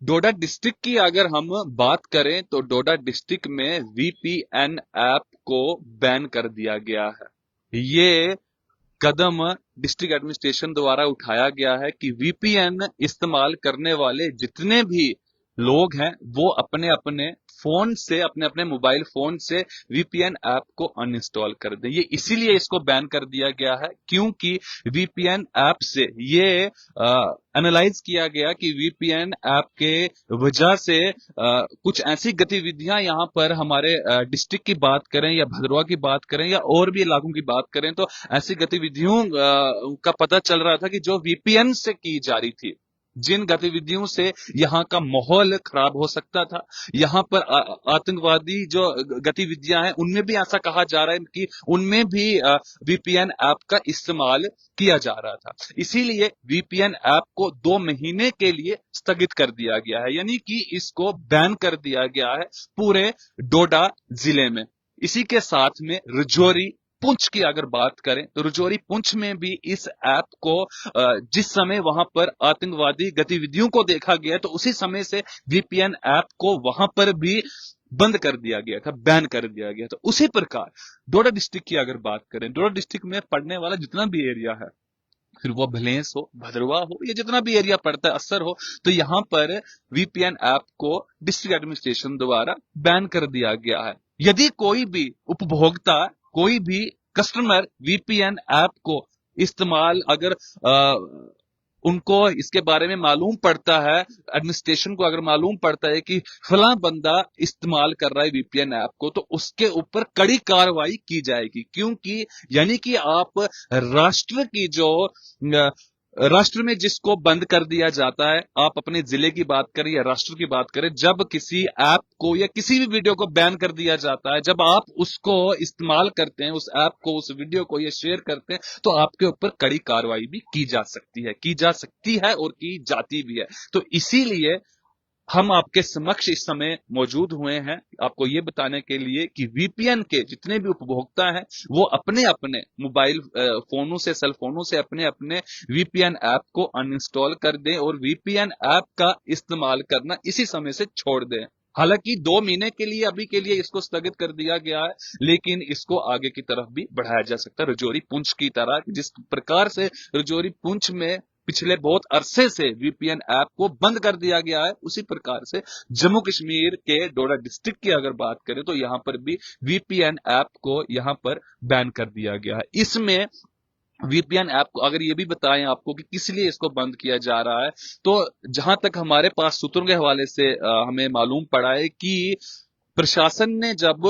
डोडा district की अगर हम बात करें तो डोडा डिस्ट्रिक्ट में वीपीएन ऐप को बैन कर दिया गया है। ये कदम डिस्ट्रिक्ट एडमिनिस्ट्रेशन द्वारा उठाया गया है कि वीपीएन इस्तेमाल करने वाले जितने भी लोग हैं वो अपने अपने फोन से, अपने अपने मोबाइल फोन से वीपीएन ऐप को अनइंस्टॉल कर दें। ये इसीलिए इसको बैन कर दिया गया है क्योंकि वीपीएन ऐप से ये एनालाइज किया गया कि वीपीएन ऐप के वजह से कुछ ऐसी गतिविधियां यहाँ पर हमारे डिस्ट्रिक्ट की बात करें या भद्रवा की बात करें या और भी इलाकों की बात करें तो ऐसी गतिविधियों का पता चल रहा था कि जो वीपीएन से की जा रही थी, जिन गतिविधियों से यहाँ का माहौल खराब हो सकता था, यहाँ पर आतंकवादी जो गतिविधियां हैं उनमें भी ऐसा कहा जा रहा है कि उनमें भी वीपीएन ऐप का इस्तेमाल किया जा रहा था। इसीलिए वीपीएन ऐप को 2 महीने के लिए स्थगित कर दिया गया है, यानी कि इसको बैन कर दिया गया है पूरे डोडा जिले में। इसी के साथ में रजौरी, पुंछ की अगर बात करें तो रजौरी पुंछ में भी इस ऐप को जिस समय वहां पर आतंकवादी गतिविधियों को देखा गया तो उसी समय से वीपीएन ऐप को वहां पर भी बंद कर दिया गया था, बैन कर दिया गया था। उसी प्रकार डोडा डिस्ट्रिक्ट की अगर बात करें, डोडा डिस्ट्रिक्ट में पड़ने वाला जितना भी एरिया है, फिर वो भलेंस हो, भद्रवा हो या जितना भी एरिया पड़ता है, असर हो, तो यहाँ पर वीपीएन ऐप को डिस्ट्रिक्ट एडमिनिस्ट्रेशन द्वारा बैन कर दिया गया है। यदि कोई भी उपभोक्ता, कोई भी कस्टमर वीपीएन ऐप को इस्तेमाल अगर उनको इसके बारे में मालूम पड़ता है, एडमिनिस्ट्रेशन को अगर मालूम पड़ता है कि फला बंदा इस्तेमाल कर रहा है वीपीएन ऐप को, तो उसके ऊपर कड़ी कार्रवाई की जाएगी। क्योंकि यानी कि आप राष्ट्र की जो राष्ट्र में जिसको बंद कर दिया जाता है, आप अपने जिले की बात करें या राष्ट्र की बात करें, जब किसी ऐप को या किसी भी वीडियो को बैन कर दिया जाता है, जब आप उसको इस्तेमाल करते हैं, उस ऐप को, उस वीडियो को या शेयर करते हैं, तो आपके ऊपर कड़ी कार्रवाई भी की जा सकती है और की जाती भी है। तो इसीलिए हम आपके समक्ष इस समय मौजूद हुए हैं आपको ये बताने के लिए कि वीपीएन के जितने भी उपभोक्ता हैं वो अपने अपने मोबाइल फोनों से, सेल फोनों से अपने अपने वीपीएन ऐप को अनइंस्टॉल कर दें और वीपीएन ऐप का इस्तेमाल करना इसी समय से छोड़ दें। हालांकि 2 महीने के लिए अभी के लिए इसको स्थगित कर दिया गया है, लेकिन इसको आगे की तरफ भी बढ़ाया जा सकता है, रजौरी पुंछ की तरह। जिस प्रकार से रजौरी पुंछ में पिछले बहुत अरसे से वीपीएन ऐप को बंद कर दिया गया है, उसी प्रकार से जम्मू कश्मीर के डोडा डिस्ट्रिक्ट की अगर बात करें तो यहां पर भी वीपीएन ऐप को यहां पर बैन कर दिया गया है। इसमें वीपीएन ऐप को अगर ये भी बताएं आपको कि किस लिए इसको बंद किया जा रहा है, तो जहां तक हमारे पास सूत्रों के हवाले से हमें मालूम पड़ा है कि प्रशासन ने जब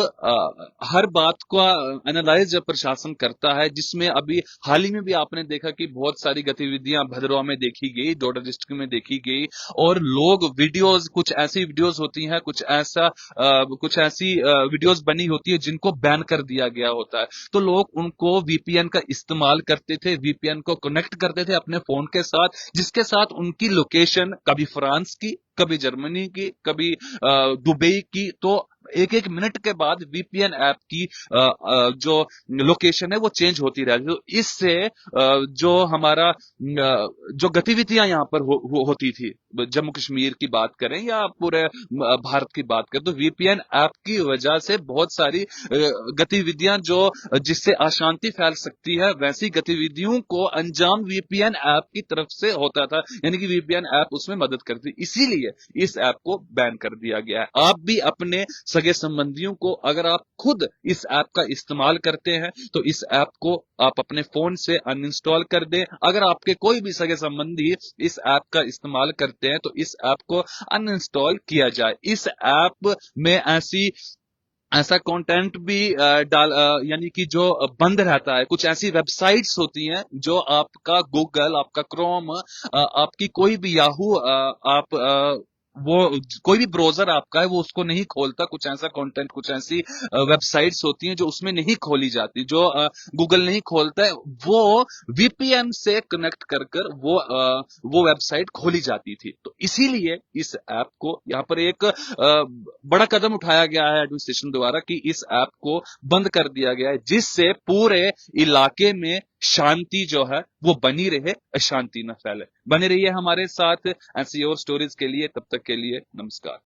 हर बात का एनालाइज जब प्रशासन करता है, जिसमें अभी हाल ही में भी आपने देखा कि बहुत सारी गतिविधियां भद्रवा में देखी गई, डोडा डिस्ट्रिक्ट में देखी गई, और लोग वीडियोस, कुछ ऐसी वीडियोस होती हैं, कुछ ऐसी वीडियोस बनी होती है जिनको बैन कर दिया गया होता है, तो लोग उनको वीपीएन का इस्तेमाल करते थे, वीपीएन को कनेक्ट करते थे अपने फोन के साथ, जिसके साथ उनकी लोकेशन कभी फ्रांस की, कभी जर्मनी की, कभी दुबई की, तो एक एक मिनट के बाद वीपीएन ऐप की जो लोकेशन है वो चेंज होती रहती है। तो इससे जो हमारा जो गतिविधियां यहाँ पर होती थी, जम्मू कश्मीर की बात करें या पूरे भारत की बात करें, तो वीपीएन ऐप की वजह से बहुत सारी गतिविधियां जो जिससे अशांति फैल सकती है, वैसी गतिविधियों को अंजाम वीपीएन ऐप की तरफ से होता था, यानी कि वीपीएन ऐप उसमें मदद करती। इसीलिए इस ऐप को बैन कर दिया गया है। आप भी अपने सगे संबंधियों को, अगर आप खुद इस ऐप का इस्तेमाल करते हैं तो इस ऐप को आप अपने फोन से अनइंस्टॉल कर दें। अगर आपके कोई भी सगे संबंधी इस ऐप का इस्तेमाल करते हैं तो इस ऐप को अनइंस्टॉल किया जाए। इस ऐप में ऐसा कंटेंट भी यानी कि जो बंद रहता है, कुछ ऐसी वेबसाइट्स होती हैं जो आपका गूगल, आपका क्रोम, आपकी कोई भी याहू, आप वो कोई भी ब्राउजर आपका है वो उसको नहीं खोलता। कुछ ऐसा कंटेंट, कुछ ऐसी वेबसाइट्स होती हैं जो उसमें नहीं खोली जाती, जो गूगल नहीं खोलता है, वो वीपीएन से कनेक्ट कर कर वो वेबसाइट खोली जाती थी। तो इसीलिए इस ऐप को यहाँ पर एक बड़ा कदम उठाया गया है एडमिनिस्ट्रेशन द्वारा कि इस ऐप को बंद कर दिया गया है, जिससे पूरे इलाके में शांति जो है वो बनी रहे, अशांति न फैले। बने रहिए हमारे साथ ऐसी और स्टोरीज के लिए। तब तक के लिए नमस्कार।